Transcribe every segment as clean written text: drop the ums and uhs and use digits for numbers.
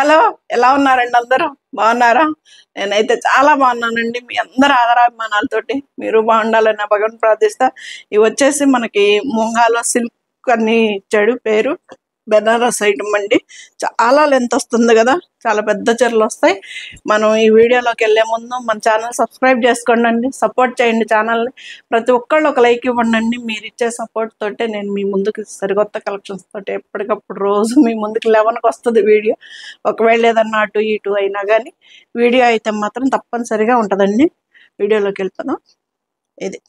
Hello, ఎలా ఉన్నారండి అందరూ? బాగున్నారా? నేనైతే చాలా బాగున్నానండి. మీ అందరి ఆదరాభిమానాలతోటి మీరు బాగుండాలని భగవాన్ ప్రార్థిస్తా. ఇవి వచ్చేసి మనకి ముంగాలో సిల్క్ అని ఇచ్చాడు పేరు. బెనారస్ ఐటమ్ అండి. చాలా లెంత్ వస్తుంది కదా, చాలా పెద్ద చీరలు వస్తాయి. మనం ఈ వీడియోలోకి వెళ్ళే ముందు మన ఛానల్ సబ్స్క్రైబ్ చేసుకోండి, సపోర్ట్ చేయండి ఛానల్ని. ప్రతి ఒక్కళ్ళు ఒక లైక్ ఇవ్వండి. మీరు ఇచ్చే సపోర్ట్ తోటే నేను మీ ముందుకు సరికొత్త కలెక్షన్స్ తోటి ఎప్పటికప్పుడు రోజు మీ ముందుకు 11కి వస్తుంది వీడియో. ఒకవేళ ఏదన్నా అటు ఇటు అయినా కానీ వీడియో అయితే మాత్రం తప్పనిసరిగా ఉంటుందండి. వీడియోలోకి వెళ్ళిపోదాం. ఇది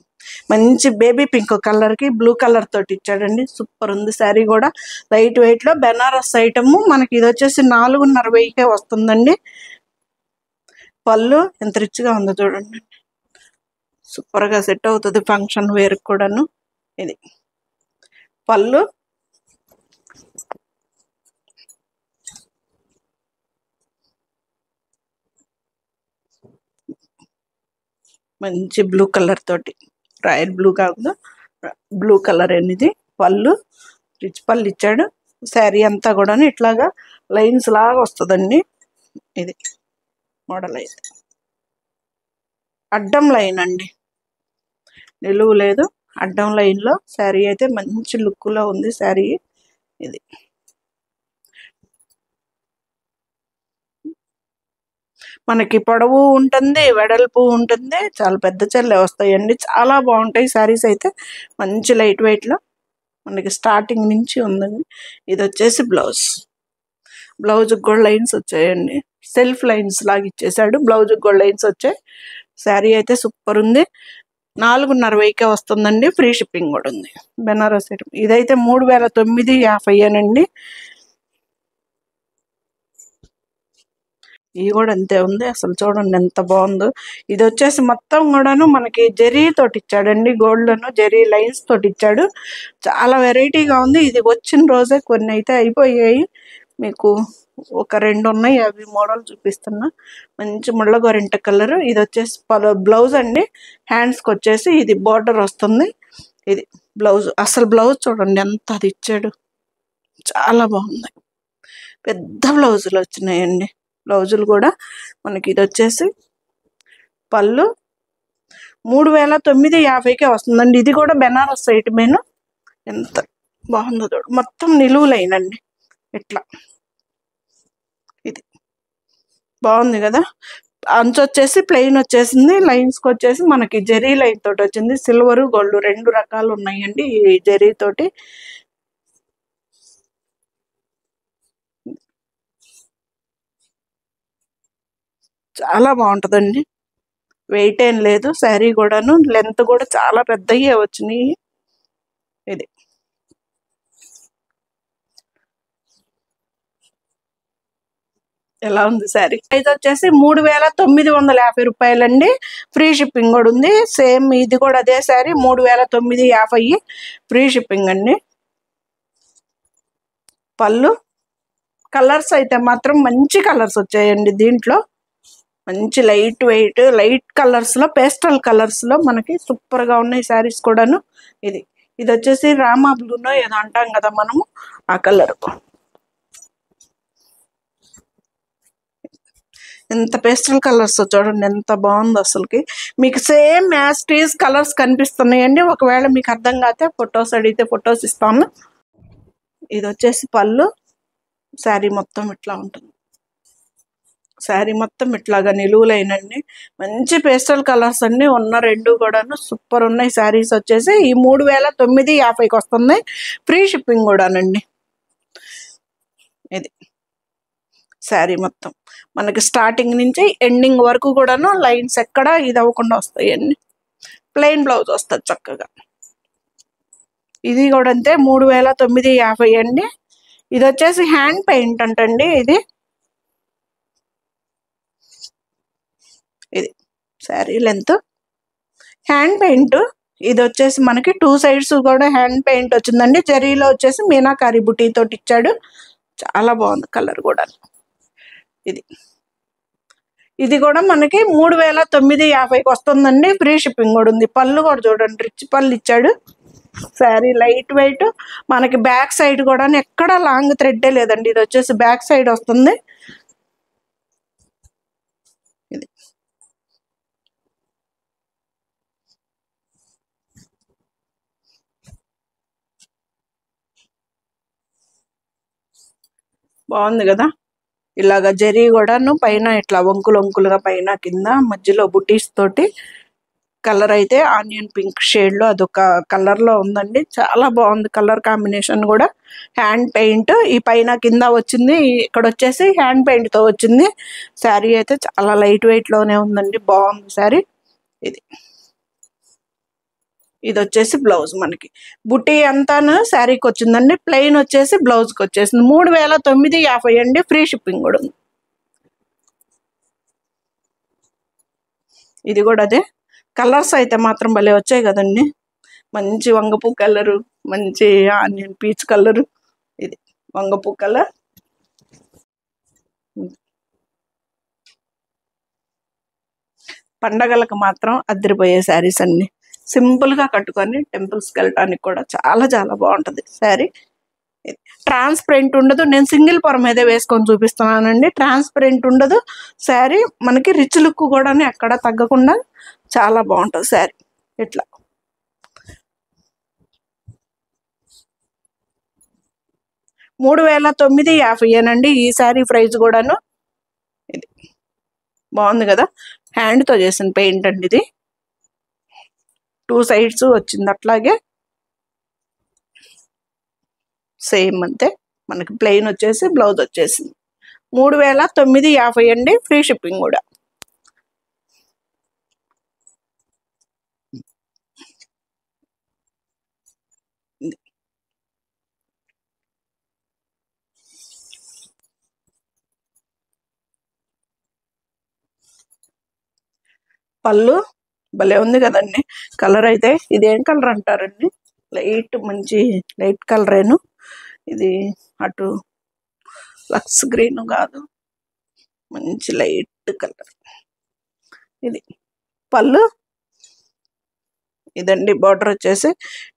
మంచి బేబీ పింక్ కలర్కి బ్లూ కలర్ తోటి ఇచ్చాడండి. సూపర్ ఉంది శారీ కూడా. లైట్ వెయిట్లో బెనారస్ ఐటమ్. మనకి ఇది వచ్చేసి 4,500కే వస్తుందండి. పళ్ళు ఎంత రిచ్గా ఉందో చూడండి. సూపర్గా సెట్ అవుతుంది ఫంక్షన్ వేర్ కూడాను. ఇది పళ్ళు. మంచి బ్లూ కలర్ తోటి, రాయల్ బ్లూ కాకుండా బ్లూ కలర్ అనేది పళ్ళు. రిచ్ పళ్ళు ఇచ్చాడు. శారీ అంతా కూడా ఇట్లాగా లైన్స్ లాగా వస్తుందండి. ఇది మోడల్ అయితే అడ్డం లైన్ అండి, నిలువు లేదు, అడ్డం లైన్లో శారీ అయితే మంచి లుక్లో ఉంది శారీ. ఇది మనకి పొడవు ఉంటుంది, వెడల్పు ఉంటుంది. చాలా పెద్ద చీరలే వస్తాయండి. చాలా బాగుంటాయి శారీస్ అయితే. మంచి లైట్ వెయిట్లో మనకి స్టార్టింగ్ నుంచి ఉందండి. ఇది వచ్చేసి బ్లౌజ్. బ్లౌజ్కి కూడా లైన్స్ వచ్చాయండి. సెల్ఫ్ లైన్స్ లాగా ఇచ్చేసాడు. బ్లౌజ్కి కూడా లైన్స్ వచ్చాయి. శారీ అయితే సూపర్ ఉంది. 4,500కే వస్తుందండి. ఫ్రీ షిప్పింగ్ కూడా ఉంది. బెనారస్ ఐటమ్. ఇదైతే 3,950 ఇవి కూడా అంతే ఉంది. అసలు చూడండి ఎంత బాగుందో. ఇది వచ్చేసి మొత్తం కూడాను మనకి జరీ తోటి ఇచ్చాడండి. గోల్డ్ను జరీ లైన్స్ తోటి ఇచ్చాడు. చాలా వెరైటీగా ఉంది. ఇది వచ్చిన రోజే కొన్ని అయితే అయిపోయాయి. మీకు ఒక 2 ఉన్నాయి, అవి మోడల్ చూపిస్తున్నా. మంచి ముళ్ళ గోరింట కలర్. ఇది వచ్చేసి బ్లౌజ్ అండి. హ్యాండ్స్కి వచ్చేసి ఇది బార్డర్ వస్తుంది. ఇది బ్లౌజ్. అసలు బ్లౌజ్ చూడండి ఎంత అది ఇచ్చాడు. చాలా బాగుంది. పెద్ద బ్లౌజులు వచ్చినాయండి. బ్లౌజులు కూడా మనకి ఇది వచ్చేసి పళ్ళు 3,950కే వస్తుందండి. ఇది కూడా బెనారస్ ఐటమేను. ఎంత బాగుందో చూడు. మొత్తం నిలువులైనండి ఇట్లా. ఇది బాగుంది కదా. అంచు వచ్చేసి ప్లెయిన్ వచ్చేసింది. లైన్స్కి వచ్చేసి మనకి జెరీ లైన్ తోటి వచ్చింది. సిల్వరు గోల్డ్ 2 రకాలు ఉన్నాయండి ఈ జెరీ తోటి. చాలా బాగుంటుందండి. వెయిట్ ఏం లేదు. శారీ కూడాను లెంత్ కూడా చాలా పెద్దగా వచ్చినాయి. ఇది ఎలా ఉంది శారీ? ఇది వచ్చేసి 3,950 రూపాయలండి. ఫ్రీ షిప్పింగ్ కూడా ఉంది. సేమ్ ఇది కూడా అదే శారీ 3,950 ఫ్రీ షిప్పింగ్ అండి. పళ్ళు కలర్స్ అయితే మాత్రం మంచి కలర్స్ వచ్చాయండి దీంట్లో. మంచి లైట్ వెయిట్ లైట్ కలర్స్లో, పేస్టల్ కలర్స్లో మనకి సూపర్గా ఉన్నాయి శారీస్ కూడాను. ఇది ఇది వచ్చేసి రామా బ్లూనో ఏదో అంటాం కదా మనము, ఆ కలర్. ఎంత పేస్టల్ కలర్స్ చూడండి ఎంత బాగుందో అసలుకి. మీకు సేమ్ యాస్టీస్ కలర్స్ కనిపిస్తున్నాయండి. ఒకవేళ మీకు అర్థం కాతే ఫొటోస్ అడిగితే ఫొటోస్ ఇస్తాను. ఇది వచ్చేసి పళ్ళు. శారీ మొత్తం ఇట్లా ఉంటుంది. శారీ మొత్తం ఇట్లాగా నిలువులైనండి. మంచి పేస్టల్ కలర్స్ అన్ని ఉన్న 2 కూడాను సూపర్ ఉన్నాయి. శారీస్ వచ్చేసి ఈ 3,950కి వస్తుంది. ఫ్రీ షిప్పింగ్ కూడానండి. ఇది శారీ మొత్తం మనకి స్టార్టింగ్ నుంచి ఎండింగ్ వరకు కూడాను లైన్స్ ఎక్కడ ఇది అవ్వకుండా వస్తాయండి. ప్లెయిన్ బ్లౌజ్ వస్తుంది చక్కగా. ఇది కూడా అంతే 3,950 అండి. ఇది వచ్చేసి హ్యాండ్ పెయింట్ అంటండి. ఇది శారీ లెంత్ హ్యాండ్ పెయింట్. ఇది వచ్చేసి మనకి 2 సైడ్స్ కూడా హ్యాండ్ పెయింట్ వచ్చిందండి. జరీలో వచ్చేసి మీనాకారి బుటీ తోటి ఇచ్చాడు. చాలా బాగుంది కలర్ కూడా. ఇది కూడా మనకి 3,950కి వస్తుందండి. ఫ్రీ షిప్పింగ్ కూడా ఉంది. పళ్ళు కూడా చూడండి రిచ్ పళ్ళు ఇచ్చాడు. Sari light weight. మనకి బ్యాక్ సైడ్ కూడా ఎక్కడ లాంగ్ థ్రెడ్డే లేదండి. ఇది వచ్చేసి బ్యాక్ సైడ్ వస్తుంది. బాగుంది కదా. ఇలాగ జరీ కూడాను పైన ఇట్లా వంకులు వంకులుగా పైన కింద మధ్యలో బుటీస్ తోటి కలర్ అయితే ఆనియన్ పింక్ షేడ్ లో అదొక కలర్ లో ఉందండి. చాలా బాగుంది కలర్ కాంబినేషన్ కూడా. హ్యాండ్ పెయింట్ ఈ పైన కింద వచ్చింది, ఇక్కడ వచ్చేసి హ్యాండ్ పెయింట్ తో వచ్చింది. శారీ అయితే చాలా లైట్ వెయిట్ లోనే ఉందండి, బాగుంది శారీ. ఇది ఇది వచ్చేసి బ్లౌజ్, మనకి బుటీ అంతాను శారీకి వచ్చిందండి. ప్లెయిన్ వచ్చేసి బ్లౌజ్కి వచ్చేసింది. 3950 అండి, ఫ్రీ షిప్పింగ్ కూడా ఉంది. ఇది కూడా అదే. కలర్స్ అయితే మాత్రం భలే వచ్చాయి కదండి. మంచి వంగపూ కలరు, మంచి ఆనియన్ పీచ్ కలరు, ఇది వంగపూ కలర్. పండగలకు మాత్రం అద్దరిపోయే శారీస్ అన్ని సింపుల్గా కట్టుకొని టెంపుల్స్కి వెళ్ళటానికి కూడా చాలా చాలా బాగుంటుంది శారీ. ట్రాన్స్పరెంట్ ఉండదు. నేను సింగిల్ పొర మీదే వేసుకొని చూపిస్తున్నానండి. ట్రాన్స్పరెంట్ ఉండదు శారీ, మనకి రిచ్ లుక్ కూడా ఎక్కడ తగ్గకుండా చాలా బాగుంటుంది శారీ. ఇట్లా 3950 ఈ శారీ ప్రైస్ కూడాను. ఇది బాగుంది కదా, హ్యాండ్తో చేసిన పెయింట్ అండి ఇది. 2 సైడ్స్ వచ్చింది అట్లాగే, సేమ్ అంతే. మనకి ప్లెయిన్ వచ్చేసి బ్లౌజ్ వచ్చేసింది. 3950 అండి, ఫ్రీ షిప్పింగ్ కూడా. పళ్ళు భలే ఉంది కదండి. కలర్ అయితే ఇదేం కలర్ అంటారండి? లైట్, మంచి లైట్ కలరేను ఇది. అటు లక్స్ గ్రీన్ కాదు, మంచి లైట్ కలర్. ఇది పళ్ళు, ఇదండి బార్డర్ వచ్చేసి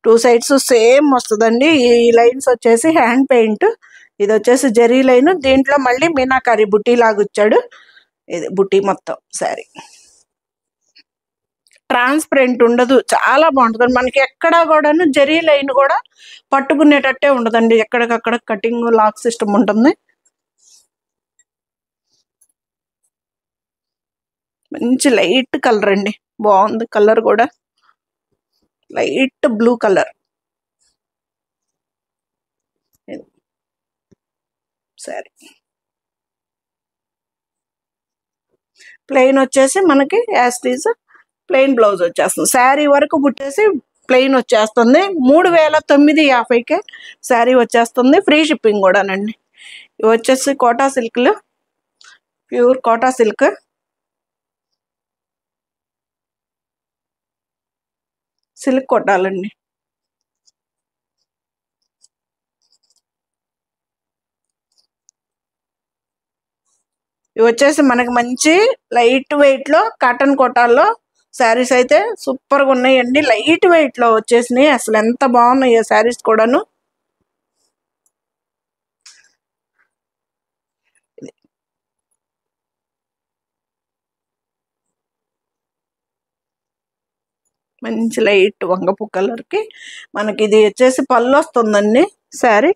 2 సైడ్స్ సేమ్ వస్తుందండి. ఈ లైన్స్ వచ్చేసి హ్యాండ్ పెయింట్, ఇది వచ్చేసి జరీ లైన్, దీంట్లో మళ్ళీ మీనాకారి బుట్టి లాగుచ్చాడు. ఇది బుట్టి మొత్తం శారీ. ట్రాన్స్పరెంట్ ఉండదు, చాలా బాగుంటుంది. మనకి ఎక్కడా కూడాను జరీ లైన్ కూడా పట్టుకునేటట్టే ఉండదండి. ఎక్కడికక్కడ కటింగ్ లాక్ సిస్టమ్ ఉంటుంది. మంచి లైట్ కలర్ అండి, బాగుంది కలర్ కూడా. లైట్ బ్లూ కలర్ సరే. ప్లెయిన్ వచ్చేసి మనకి యాస్టీజ్ ప్లెయిన్ బ్లౌజ్ వచ్చేస్తుంది. శారీ వరకు బుట్టేసి ప్లెయిన్ వచ్చేస్తుంది. 3950కే శారీ వచ్చేస్తుంది, ఫ్రీ షిప్పింగ్ కూడానండి. ఇవి వచ్చేసి కోటా సిల్క్లు, ప్యూర్ కోటా సిల్క్. సిల్క్ కొట్టాలండి. ఇవి వచ్చేసి మనకి మంచి లైట్ వెయిట్ లో కాటన్ కోటాల్లో శారీస్ అయితే సూపర్గా ఉన్నాయండి. లైట్ వెయిట్ లో వచ్చేసినాయి, అసలు ఎంత బాగున్నాయి శారీస్ కూడాను. మంచి లైట్ వంగపు కలర్కి మనకి ఇది వచ్చేసి పళ్ళు వస్తుందండి. శారీ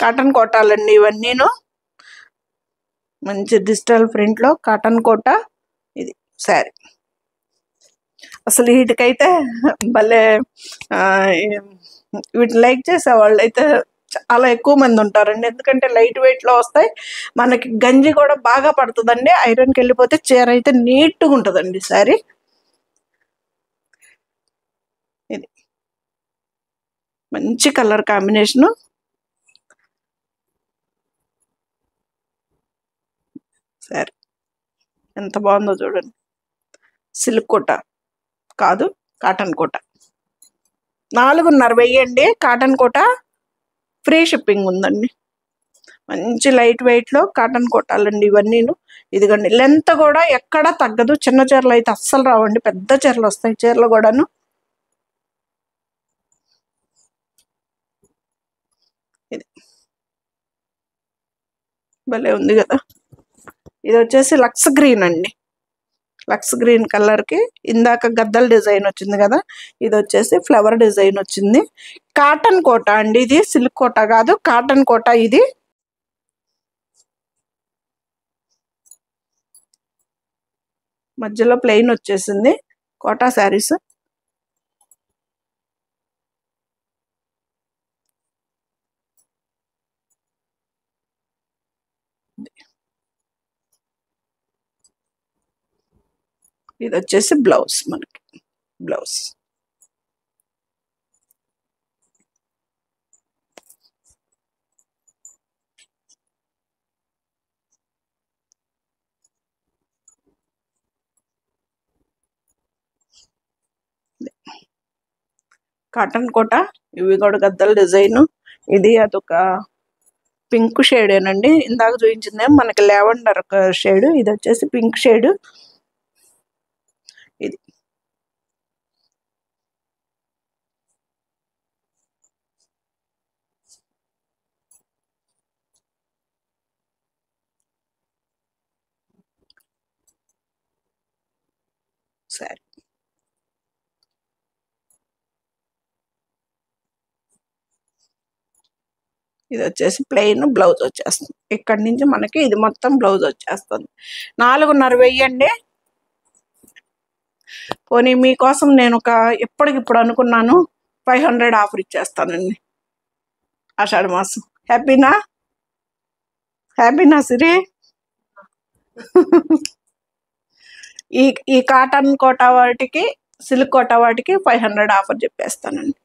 కాటన్ కోటాలండి ఇవన్నీను. మంచి డిజిటల్ ప్రింట్లో కాటన్ కోట, ఇది శారీ. అసలు వీటికైతే భలే వీటిని లైక్ చేసే వాళ్ళు అయితే చాలా ఎక్కువ మంది ఉంటారండి. ఎందుకంటే లైట్ వెయిట్లో వస్తాయి, మనకి గంజి కూడా బాగా పడుతుందండి. ఐరన్కి వెళ్ళిపోతే చీర అయితే నీట్గా ఉంటుందండి శారీ. ఇది మంచి కలర్ కాంబినేషను. సరే, ఎంత బాగుందో చూడండి. సిల్క్ కోట కాదు, కాటన్ కోట. 450 అండి కాటన్ కోట, ఫ్రీ షిప్పింగ్ ఉందండి. మంచి లైట్ వెయిట్లో కాటన్ కోటాలండి ఇవన్నీను. ఇదిగోండి, లెంత్ కూడా ఎక్కడా తగ్గదు. చిన్న చీరలు అయితే అస్సలు రావండి, పెద్ద చీరలు వస్తాయి చీరలు కూడాను. ఇది భలే ఉంది కదా. ఇది వచ్చేసి లక్స్ గ్రీన్ అండి, లక్స్ గ్రీన్ కలర్కి ఇందాక గద్దల డిజైన్ వచ్చింది కదా, ఇది వచ్చేసి ఫ్లవర్ డిజైన్ వచ్చింది. కాటన్ కోట అండి, ఇది సిల్క్ కోట కాదు, కాటన్ కోట. ఇది మధ్యలో ప్లెయిన్ వచ్చేసింది కోటా శారీస్. ఇది వచ్చేసి బ్లౌజ్, మనకి బ్లౌజ్. కాటన్ కోట, ఇవి కూడా గద్దల డిజైన్. ఇది అదొక పింక్ షేడేనండి, ఇందాక చూపించిందేమో మనకి లావెండర్ షేడ్, ఇది వచ్చేసి పింక్ షేడ్. ఇది సరే, ఇది వచ్చేసి ప్లెయిన్ బ్లౌజ్ వచ్చేస్తుంది. ఇక్కడి నుంచి మనకి ఇది మొత్తం బ్లౌజ్ వచ్చేస్తుంది. 4,500 వెయ్యండి. పోనీ మీకోసం నేను ఒక ఎప్పటికిప్పుడు అనుకున్నాను 500 ఆఫర్ ఇచ్చేస్తానండి. ఆషాఢ మాసం. హ్యాపీనా? హ్యాపీనా సిరి? ఈ కాటన్ కోట వాటికి, సిల్క్ కోట వాటికి 500 ఆఫర్ చెప్పేస్తానండి.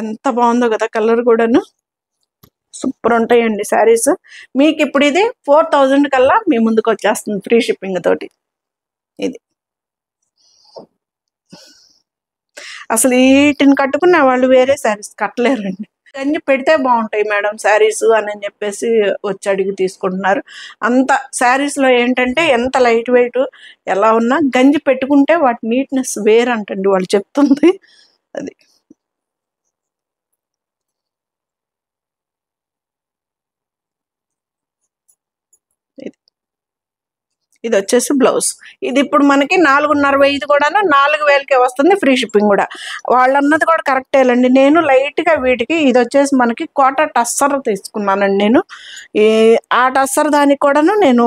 ఎంత బాగుందో కదా, కలర్ కూడాను సూపర్ ఉంటాయండి శారీస్. మీకు ఇప్పుడు ఇది 4000 కల్లా మీ ముందుకు వచ్చేస్తుంది ఫ్రీ షిప్పింగ్ తోటి. ఇది అసలు వీటిని కట్టుకున్న వాళ్ళు వేరే శారీస్ కట్టలేరండి. గంజి పెడితే బాగుంటాయి మేడం శారీస్ అని చెప్పేసి వచ్చి అడిగి తీసుకుంటున్నారు. అంత శారీస్లో ఏంటంటే ఎంత లైట్ వెయిట్ ఎలా ఉన్నా గంజి పెట్టుకుంటే వాటి నీట్నెస్ వేరంటండి వాళ్ళు చెప్తుంది. అది ఇది వచ్చేసి బ్లౌజ్. ఇది ఇప్పుడు మనకి 4,500. ఇది కూడాను 4,000కే వస్తుంది ఫ్రీ షిప్పింగ్ కూడా. వాళ్ళు అన్నది కూడా కరెక్టేలండి. నేను లైట్గా వీటికి ఇది వచ్చేసి మనకి కోట టస్సర్ తీసుకున్నానండి నేను. ఆ టస్సర్ దానికి కూడాను నేను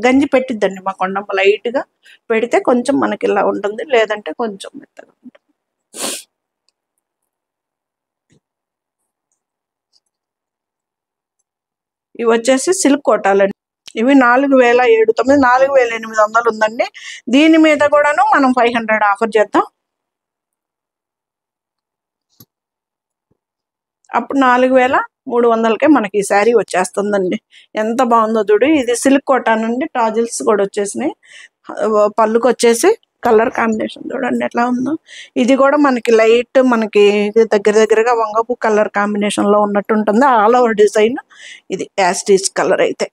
గంజి పెట్టిద్దండి మా కొండమ్మ. లైట్గా పెడితే కొంచెం మనకి ఇలా ఉంటుంది, లేదంటే కొంచెం మెత్తగా ఉంటుంది. ఇవి వచ్చేసి సిల్క్ కోటాలండి. ఇవి 4,790, 4,800 ఉందండి. దీని మీద కూడాను మనం 500 ఆఫర్ చేద్దాం. అప్పుడు 4,300కే మనకి ఈ శారీ వచ్చేస్తుందండి. ఎంత బాగుందో చూడు. ఇది సిల్క్ కోటా నుండి టాజిల్స్ కూడా వచ్చేసినాయి. పళ్ళుకి వచ్చేసి కలర్ కాంబినేషన్ చూడండి ఎట్లా ఉందో. ఇది కూడా మనకి లైట్, మనకి దగ్గరగా వంగపు కలర్ కాంబినేషన్లో ఉన్నట్టు ఉంటుంది. ఆల్ ఓవర్ డిజైన్ ఇది యాస్టీస్ కలర్. అయితే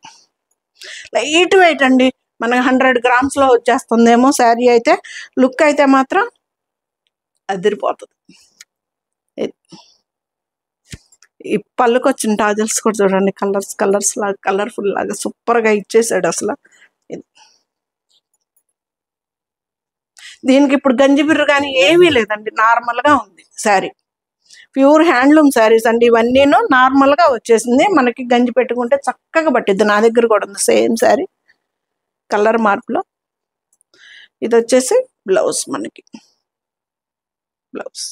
లైట్ వెయిట్ అండి, మనకి 100 గ్రామ్స్లో వచ్చేస్తుందేమో శారీ. అయితే లుక్ అయితే మాత్రం అదిరిపోతుంది. ఈ పళ్ళుకి వచ్చిన టాజల్స్ కూడా చూడండి, కలర్స్ లాగా కలర్ఫుల్ లాగా సూపర్గా ఇచ్చేసాడు అసలు. దీనికి ఇప్పుడు గంజిబిర్రు కానీ ఏమీ లేదండి, నార్మల్గా ఉంది శారీ. ప్యూర్ హ్యాండ్లూమ్ శారీస్ అండి ఇవన్నీను. నార్మల్గా వచ్చేసింది, మనకి గంజి పెట్టుకుంటే చక్కగా పట్టిద్ది. నా దగ్గర కూడా ఉంది సేమ్ శారీ, కలర్ మార్పులో. ఇది వచ్చేసి బ్లౌజ్, మనకి బ్లౌజ్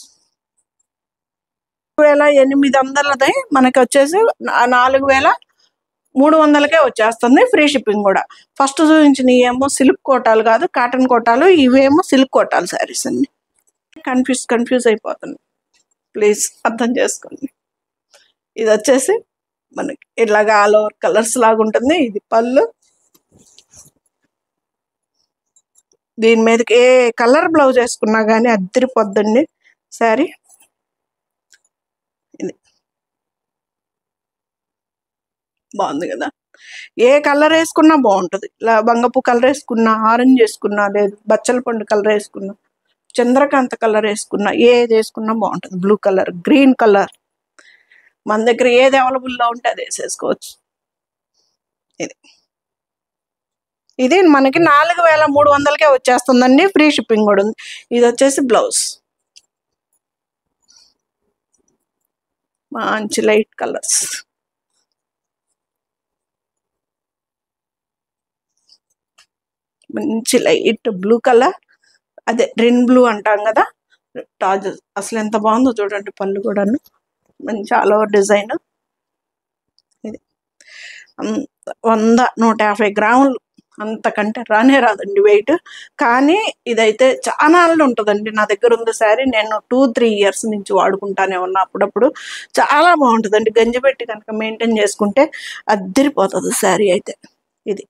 4,800 మనకి వచ్చేసి 4,300కే వచ్చేస్తుంది ఫ్రీ షిప్పింగ్ కూడా. ఫస్ట్ చూపించిన ఏమో సిల్క్ కోటాలు కాదు, కాటన్ కోటాలు. ఇవేమో సిల్క్ కోటాలు శారీస్ అండి. కన్ఫ్యూజ్ అయిపోతుంది, ప్లీజ్ అర్థం చేసుకోండి. ఇది వచ్చేసి మనకి ఇలాగా ఆల్ ఓవర్ కలర్స్ లాగా ఉంటుంది. ఇది పళ్ళు. దీని మీదకి ఏ కలర్ బ్లౌజ్ వేసుకున్నా కానీ అద్దరిపోద్దండి శారీ. ఇది బాగుంది కదా, ఏ కలర్ వేసుకున్నా బాగుంటుంది. ఇలా బంగపు కలర్ వేసుకున్నా, ఆరెంజ్ వేసుకున్నా, లేదు బచ్చల పండు కలర్ వేసుకున్నా, చంద్రకాంత కలర్ వేసుకున్నా, ఏది వేసుకున్నా బాగుంటుంది. బ్లూ కలర్, గ్రీన్ కలర్, మన దగ్గర ఏది అవైలబుల్లో ఉంటే అది వేసేసుకోవచ్చు. ఇది ఇది మనకి 4300కే వచ్చేస్తుందండి. ఫ్రీ షిప్పింగ్ కూడా ఉంది. ఇది వచ్చేసి బ్లౌజ్, మంచి లైట్ కలర్స్, మంచి లైట్ బ్లూ కలర్, అదే రిన్ బ్లూ అంటాం కదా, టాజ్. అసలు ఎంత బాగుందో చూడండి. పళ్ళు కూడాను మంచి ఆల్ ఓవర్ డిజైన్. ఇది 100-150 గ్రాములు, అంతకంటే రానే రాదండి వెయిట్. కానీ ఇదైతే చాలా ఉంటుందండి. నా దగ్గర ఉంది శారీ, నేను 2-3 ఇయర్స్ నుంచి వాడుకుంటానే ఉన్నా. అప్పుడప్పుడు చాలా బాగుంటుందండి. గంజి పెట్టి కనుక మెయింటైన్ చేసుకుంటే అద్దరిపోతుంది శారీ అయితే. ఇది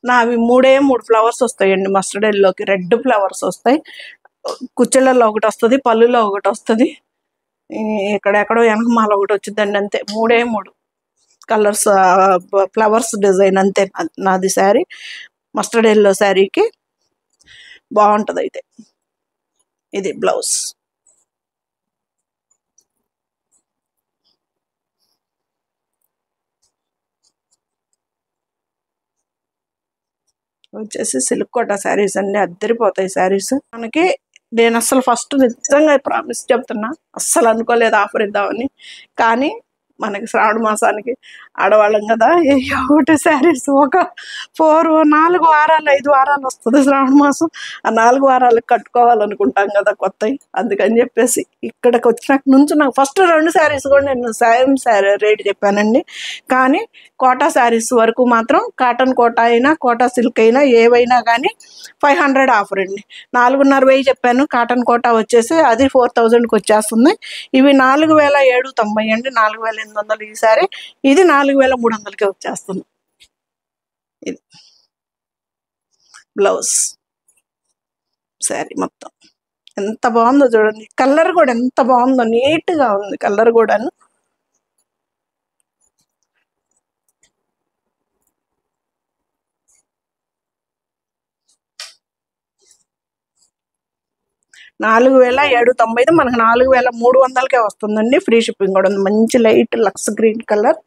నావి 3 ఫ్లవర్స్ వస్తాయండి. మస్టర్డ్ ఎల్లోకి రెడ్ ఫ్లవర్స్ వస్తాయి. కుచ్చెళ్ళలో ఒకటి వస్తుంది, పళ్ళులో ఒకటి వస్తుంది, ఇక్కడెక్కడో వెనకమాల ఒకటి వచ్చిందండి. అంతే 3 కలర్స్ ఫ్లవర్స్ డిజైన్ అంతే నాది శారీ. మస్టర్డ్ ఎల్లో శారీకి బాగుంటుంది అయితే. ఇది బ్లౌజ్, వచ్చేసి సిల్క్ కోటా శారీస్ అండి. అద్దరిపోతాయి శారీస్ మనకి. నేను అసలు ఫస్ట్ నిజంగా ప్రామిస్ చెప్తున్నా, అస్సలు అనుకోలేదు ఆఫర్ ఇద్దామని. కానీ మనకి శ్రావణ మాసానికి ఆడవాళ్ళం కదా, ఒకటి శారీస్ ఒక 4 వారాలు 5 వారాలు వస్తుంది శ్రావణ మాసం. ఆ 4 వారాలకు కట్టుకోవాలనుకుంటాం కదా కొత్తవి. అందుకని చెప్పేసి ఇక్కడికి వచ్చినాక నుంచి నాకు ఫస్ట్ 2 శారీస్ కూడా నేను సేమ్ శారీ రేట్ చెప్పానండి. కానీ కోటా శారీస్ వరకు మాత్రం కాటన్ కోటా అయినా కోటా సిల్క్ అయినా ఏవైనా కానీ 500 ఆఫర్ అండి. 4,500 చెప్పాను. కాటన్ కోటా వచ్చేసి అది 4,000కి వచ్చేస్తుంది. ఇవి 4,790 అండి, 4,800 ఈ సారీ. ఇది 4,300కే వచ్చేస్తుంది. ఇది బ్లౌజ్, శారీ మొత్తం ఎంత బాగుందో చూడండి. కలర్ కూడా ఎంత బాగుందో, నీట్గా ఉంది కలర్ కూడాను. $4,790 మనకు 4,300కే వస్తుందండి. ఫ్రీ షిప్పింగ్ కూడా ఉంది. మంచి లైట్ లక్స్ గ్రీన్ కలర్,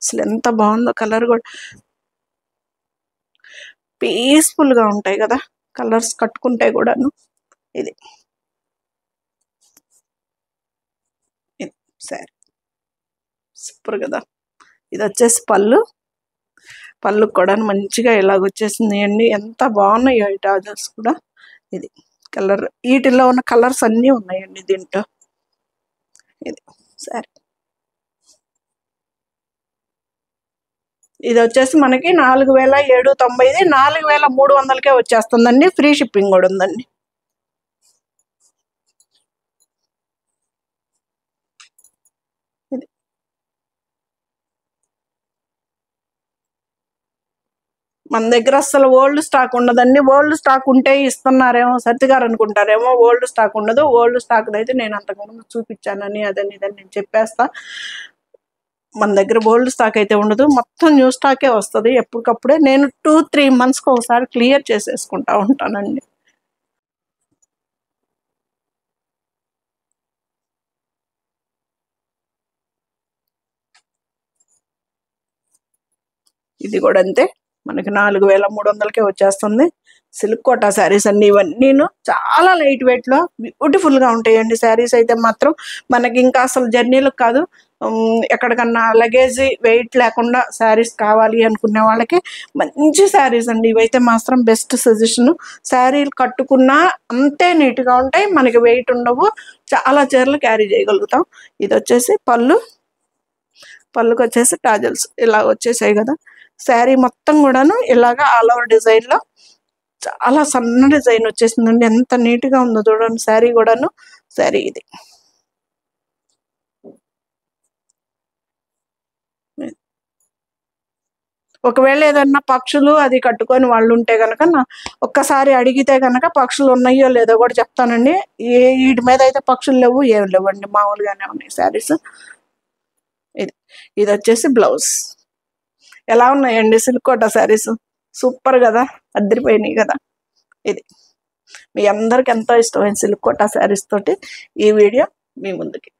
అసలు ఎంత బాగుందో కలర్ కూడా. పీస్ఫుల్గా ఉంటాయి కదా కలర్స్ కట్టుకుంటే కూడాను. ఇది సరే, సూపర్ కదా. ఇది వచ్చేసి పళ్ళు కూడా మంచిగా ఇలాగొచ్చేసింది అండి. ఎంత బాగున్నాయో ఈ టాజర్స్ కూడా. ఇది కలర్, వీటిల్లో ఉన్న కలర్స్ అన్నీ ఉన్నాయండి దీంట్లో. ఇది సరే, ఇది వచ్చేసి మనకి 4,790, 4,300కే వచ్చేస్తుందండి. ఫ్రీ షిప్పింగ్ కూడా ఉందండి. మన దగ్గర అసలు ఓల్డ్ స్టాక్ ఉండదండి. ఓల్డ్ స్టాక్ ఉంటే ఇస్తున్నారేమో సర్తిగారు అనుకుంటారేమో, ఓల్డ్ స్టాక్ ఉండదు. ఓల్డ్ స్టాక్ అయితే నేను అంతకుముందు చూపించానని అదని ఇదని నేను చెప్పేస్తా. మన దగ్గర ఓల్డ్ స్టాక్ అయితే ఉండదు, మొత్తం న్యూ స్టాకే వస్తుంది ఎప్పటికప్పుడే. నేను 2-3 మంత్స్కి ఒకసారి క్లియర్ చేసేసుకుంటా ఉంటానండి. ఇది కూడా అంతే, మనకి 4,300కే వచ్చేస్తుంది. సిల్క్ కోటా శారీస్ అండి ఇవన్నీను. చాలా లైట్ వెయిట్లో బ్యూటిఫుల్గా ఉంటాయండి శారీస్ అయితే మాత్రం. మనకి ఇంకా అసలు జర్నీలకు కాదు, ఎక్కడికన్నా లగేజ్ వెయిట్ లేకుండా శారీస్ కావాలి అనుకునే వాళ్ళకి మంచి శారీస్ అండి ఇవైతే మాత్రం. Best suggestion. శారీలు కట్టుకున్నా అంతే నీట్గా ఉంటాయి, మనకి వెయిట్ ఉండవు, చాలా చీరలు క్యారీ చేయగలుగుతాం. ఇది వచ్చేసి పళ్ళుకి వచ్చేసి టాజల్స్ ఇలా వచ్చేసాయి కదా. శారీ మొత్తం కూడాను ఇలాగా ఆల్ ఓవర్ డిజైన్లో చాలా సన్న డిజైన్ వచ్చేసిందండి. ఎంత నీట్గా ఉందో చూడండి శారీ కూడాను. శారీ ఇది ఒకవేళ ఏదన్నా పక్షులు అది కట్టుకొని వాళ్ళు ఉంటే కనుక ఒక్కసారి అడిగితే కనుక పక్షులు ఉన్నాయో లేదో కూడా చెప్తానండి. వీటి మీద అయితే పక్షులు లేవు, ఏం లేవండి, మామూలుగానే ఉన్నాయి శారీస్. ఇది వచ్చేసి బ్లౌజ్. ఎలా ఉన్నాయండి సిల్క్ కోటా శారీస్? సూపర్ కదా, అద్దరిపోయినాయి కదా. ఇది మీ అందరికి ఎంతో ఇష్టమైన సిల్క్ కోటా శారీస్ తోటి ఈ వీడియో మీ ముందుకి.